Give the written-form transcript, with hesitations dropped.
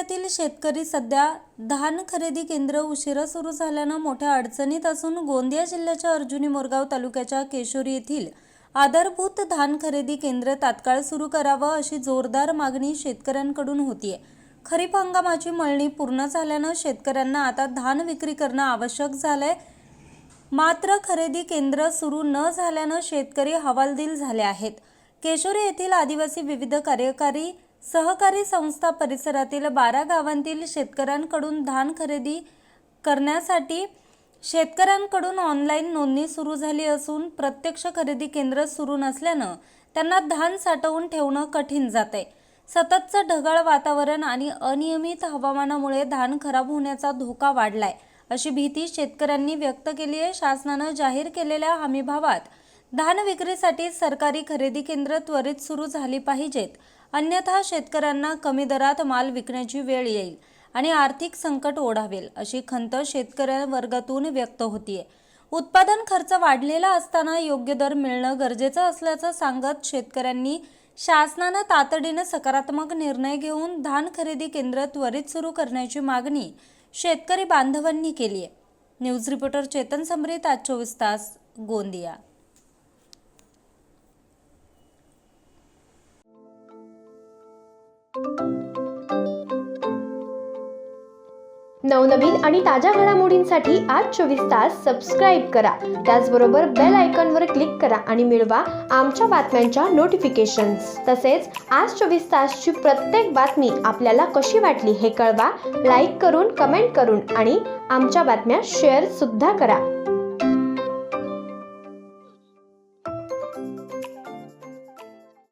जिल्ह्यातील शेतकरी सध्या धान खरेदी केंद्र उशिरा सुरू झाल्यानं मोठ्या अडचणीत असून गोंदिया जिल्ह्याच्या अर्जुनी मोरगाव तालुक्याच्या केशोरी येथील आधारभूत धान खरेदी केंद्र तात्काळ सुरू करावं अशी जोरदार मागणी शेतकऱ्यांकडून होतीये। खरीप हंगामाची मळणी पूर्ण झाल्यानं शेतकऱ्यांना आता धान विक्री करणं आवश्यक झालंय। मात्र खरेदी केंद्र सुरू न झाल्यानं शेतकरी हवालदिल झाले आहेत। केशोरी येथील आदिवासी विविध कार्यकारी सहकारी संस्था परिसरातील 12 गावांतील शेतकऱ्यांकडून धान खरेदी करण्यासाठी शेतकऱ्यांकडून ऑनलाईन नोंदणी सुरू झाली असून प्रत्यक्ष खरेदी केंद्र सुरू नसल्यानं त्यांना धान साठवून ठेवणं कठीण जातंय। सततचं ढगाळ वातावरण आणि अनियमित हवामानामुळे धान खराब होण्याचा धोका वाढलाय अशी भीती शेतकऱ्यांनी व्यक्त केली आहे। शासनानं जाहीर केलेल्या हमीभावात धान विक्रीसाठी सरकारी खरेदी केंद्र त्वरित सुरू झाली पाहिजेत, अन्यथा शेतकऱ्यांना कमी दरात माल विकण्याची वेळ येईल आणि आर्थिक संकट ओढावेल अशी खंत शेतकरी वर्गातून व्यक्त होतीये। उत्पादन खर्च वाढलेला असताना योग्य दर मिळणं गरजेचं असल्याचं सांगत शेतकऱ्यांनी शासनानं तातडीनं सकारात्मक निर्णय घेऊन धान खरेदी केंद्र त्वरित सुरू करण्याची मागणी शेतकरी बांधवांनी केली आहे। न्यूज रिपोर्टर चेतन समरीत, आज 24 तास, गोंदिया। नवनवीन आणि ताज्या घडामोडींसाठी आज 24 तास सबस्क्राईब करा। त्याचबरोबर बेल आयकॉनवर क्लिक करा आणि मिळवा आमच्या बातम्यांच्या नोटिफिकेशन्स। तसेच आज 24 तासची प्रत्येक बातमी आपल्याला कशी वाटली हे कळवा, लाईक करून, कमेंट करून आणि आमच्या बातम्या शेअर सुद्धा करा।